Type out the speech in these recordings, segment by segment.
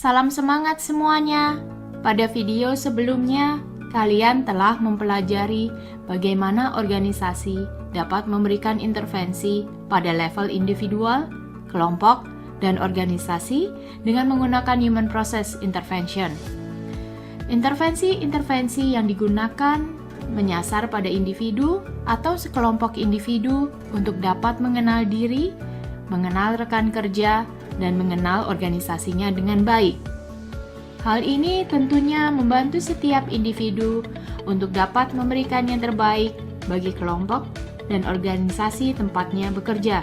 Salam semangat semuanya. Pada video sebelumnya, kalian telah mempelajari bagaimana organisasi dapat memberikan intervensi pada level individual, kelompok, dan organisasi dengan menggunakan Human Process Intervention. Intervensi-intervensi yang digunakan menyasar pada individu atau sekelompok individu untuk dapat mengenal diri, mengenal rekan kerja, dan mengenal organisasinya dengan baik. Hal ini tentunya membantu setiap individu untuk dapat memberikan yang terbaik bagi kelompok dan organisasi tempatnya bekerja.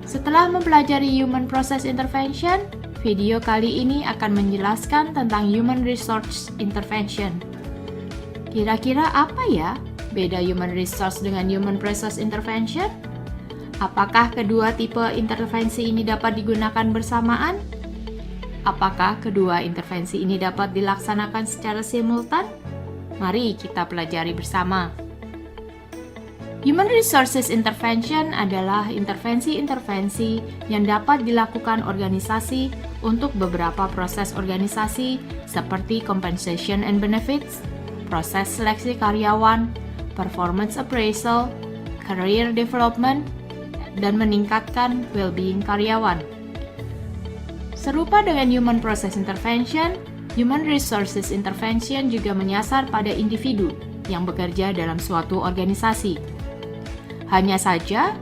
Setelah mempelajari Human Process Intervention, video kali ini akan menjelaskan tentang Human Resource Intervention. Kira-kira apa ya beda Human Resource dengan Human Process Intervention? Apakah kedua tipe intervensi ini dapat digunakan bersamaan? Apakah kedua intervensi ini dapat dilaksanakan secara simultan? Mari kita pelajari bersama. Human Resources Intervention adalah intervensi-intervensi yang dapat dilakukan organisasi untuk beberapa proses organisasi seperti compensation and benefits, proses seleksi karyawan, performance appraisal, career development, dan meningkatkan well-being karyawan. Serupa dengan Human Process Intervention, Human Resources Intervention juga menyasar pada individu yang bekerja dalam suatu organisasi. Hanya saja,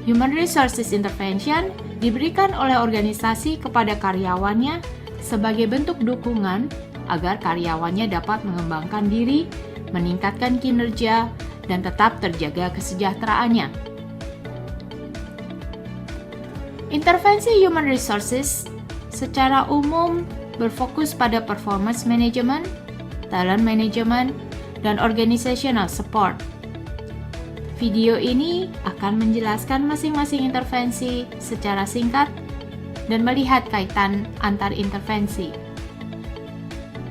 Human Resources Intervention diberikan oleh organisasi kepada karyawannya sebagai bentuk dukungan agar karyawannya dapat mengembangkan diri, meningkatkan kinerja, dan tetap terjaga kesejahteraannya. Intervensi Human Resources secara umum berfokus pada performance management, talent management, dan organizational support. Video ini akan menjelaskan masing-masing intervensi secara singkat dan melihat kaitan antar intervensi.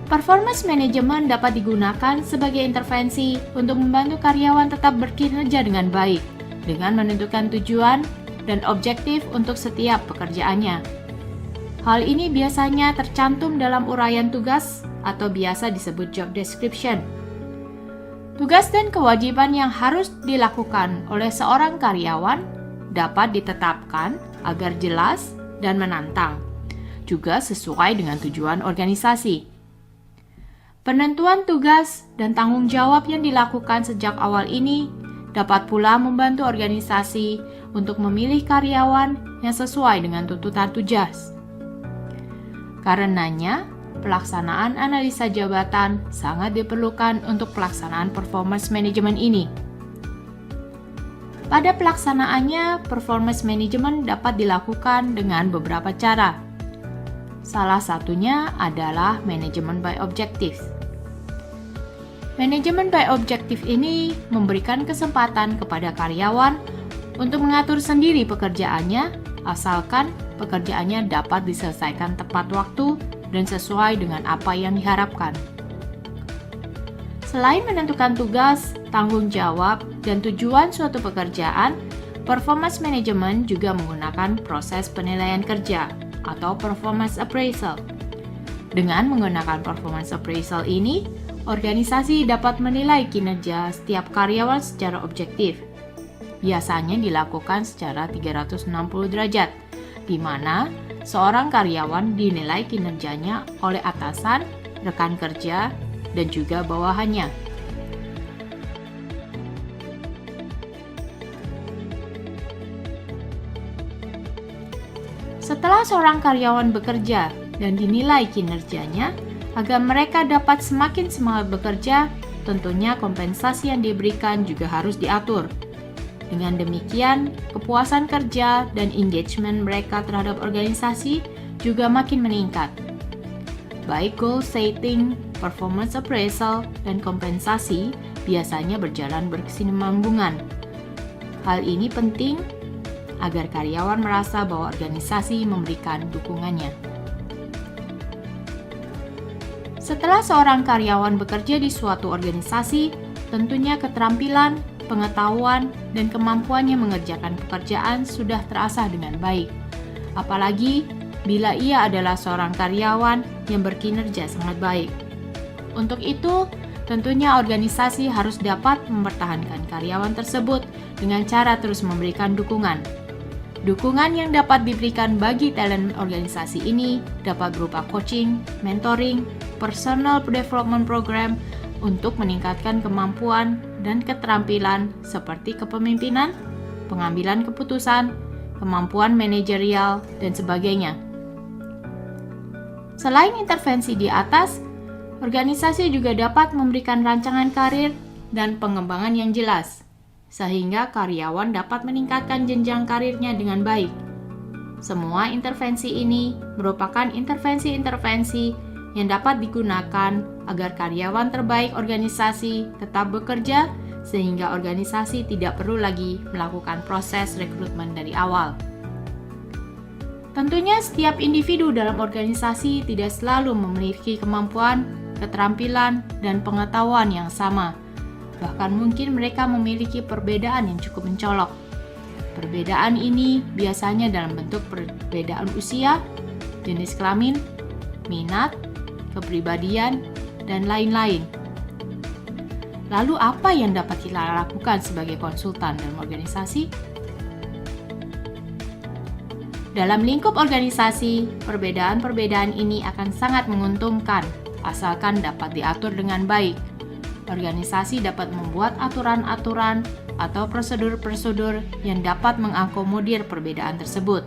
Performance management dapat digunakan sebagai intervensi untuk membantu karyawan tetap berkinerja dengan baik, dengan menentukan tujuan dan objektif untuk setiap pekerjaannya. Hal ini biasanya tercantum dalam uraian tugas atau biasa disebut job description. Tugas dan kewajiban yang harus dilakukan oleh seorang karyawan dapat ditetapkan agar jelas dan menantang, juga sesuai dengan tujuan organisasi. Penentuan tugas dan tanggung jawab yang dilakukan sejak awal ini dapat pula membantu organisasi untuk memilih karyawan yang sesuai dengan tuntutan tugas. Karenanya, pelaksanaan analisa jabatan sangat diperlukan untuk pelaksanaan performance management ini. Pada pelaksanaannya, performance management dapat dilakukan dengan beberapa cara. Salah satunya adalah manajemen by objectives. Manajemen by objective ini memberikan kesempatan kepada karyawan untuk mengatur sendiri pekerjaannya, asalkan pekerjaannya dapat diselesaikan tepat waktu dan sesuai dengan apa yang diharapkan. Selain menentukan tugas, tanggung jawab, dan tujuan suatu pekerjaan, performance management juga menggunakan proses penilaian kerja atau performance appraisal. Dengan menggunakan performance appraisal ini, organisasi dapat menilai kinerja setiap karyawan secara objektif. Biasanya dilakukan secara 360 derajat, di mana seorang karyawan dinilai kinerjanya oleh atasan, rekan kerja, dan juga bawahannya. Setelah seorang karyawan bekerja dan dinilai kinerjanya, agar mereka dapat semakin semangat bekerja, tentunya kompensasi yang diberikan juga harus diatur. Dengan demikian, kepuasan kerja dan engagement mereka terhadap organisasi juga makin meningkat. Baik goal setting, performance appraisal, dan kompensasi biasanya berjalan berkesinambungan. Hal ini penting agar karyawan merasa bahwa organisasi memberikan dukungannya. Setelah seorang karyawan bekerja di suatu organisasi, tentunya keterampilan, pengetahuan, dan kemampuannya mengerjakan pekerjaan sudah terasah dengan baik. Apalagi bila ia adalah seorang karyawan yang berkinerja sangat baik. Untuk itu, tentunya organisasi harus dapat mempertahankan karyawan tersebut dengan cara terus memberikan dukungan. Dukungan yang dapat diberikan bagi talent organisasi ini dapat berupa coaching, mentoring, personal development program untuk meningkatkan kemampuan dan keterampilan seperti kepemimpinan, pengambilan keputusan, kemampuan manajerial, dan sebagainya. Selain intervensi di atas, organisasi juga dapat memberikan rancangan karir dan pengembangan yang jelas, sehingga karyawan dapat meningkatkan jenjang karirnya dengan baik. Semua intervensi ini merupakan intervensi-intervensi yang dapat digunakan agar karyawan terbaik organisasi tetap bekerja, sehingga organisasi tidak perlu lagi melakukan proses rekrutmen dari awal. Tentunya setiap individu dalam organisasi tidak selalu memiliki kemampuan, keterampilan, dan pengetahuan yang sama. Bahkan mungkin mereka memiliki perbedaan yang cukup mencolok. Perbedaan ini biasanya dalam bentuk perbedaan usia, jenis kelamin, minat, kepribadian, dan lain-lain. Lalu apa yang dapat kita lakukan sebagai konsultan dalam organisasi? Dalam lingkup organisasi, perbedaan-perbedaan ini akan sangat menguntungkan asalkan dapat diatur dengan baik. Organisasi dapat membuat aturan-aturan atau prosedur-prosedur yang dapat mengakomodir perbedaan tersebut.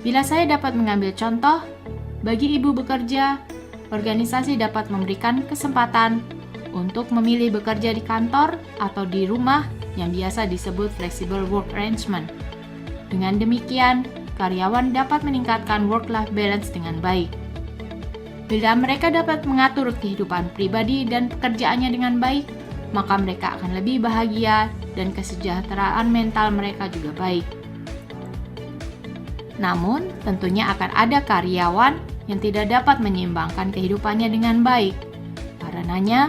Bila saya dapat mengambil contoh, bagi ibu bekerja, organisasi dapat memberikan kesempatan untuk memilih bekerja di kantor atau di rumah yang biasa disebut flexible work arrangement. Dengan demikian, karyawan dapat meningkatkan work-life balance dengan baik. Bila mereka dapat mengatur kehidupan pribadi dan pekerjaannya dengan baik, maka mereka akan lebih bahagia dan kesejahteraan mental mereka juga baik. Namun, tentunya akan ada karyawan yang tidak dapat menyeimbangkan kehidupannya dengan baik. Karenanya,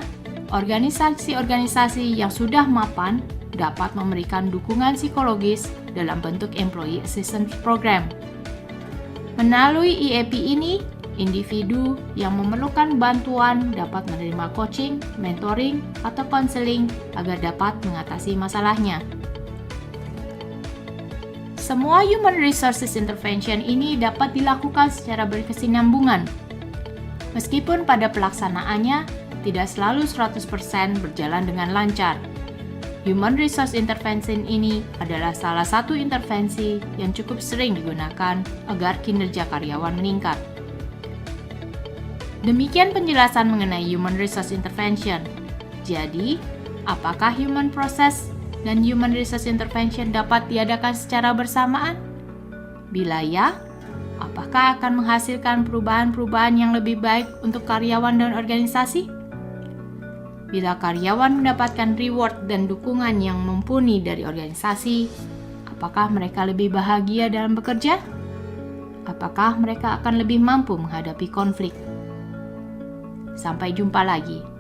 organisasi-organisasi yang sudah mapan dapat memberikan dukungan psikologis dalam bentuk Employee Assistance Program. Melalui EAP ini, individu yang memerlukan bantuan dapat menerima coaching, mentoring, atau konseling agar dapat mengatasi masalahnya. Semua Human Resources Intervention ini dapat dilakukan secara berkesinambungan. Meskipun pada pelaksanaannya tidak selalu 100% berjalan dengan lancar. Human Resource Intervention ini adalah salah satu intervensi yang cukup sering digunakan agar kinerja karyawan meningkat. Demikian penjelasan mengenai Human Resource Intervention. Jadi, apakah Human Process dan Human Resource Intervention dapat diadakan secara bersamaan? Bila ya, apakah akan menghasilkan perubahan-perubahan yang lebih baik untuk karyawan dan organisasi? Bila karyawan mendapatkan reward dan dukungan yang mumpuni dari organisasi, apakah mereka lebih bahagia dalam bekerja? Apakah mereka akan lebih mampu menghadapi konflik? Sampai jumpa lagi.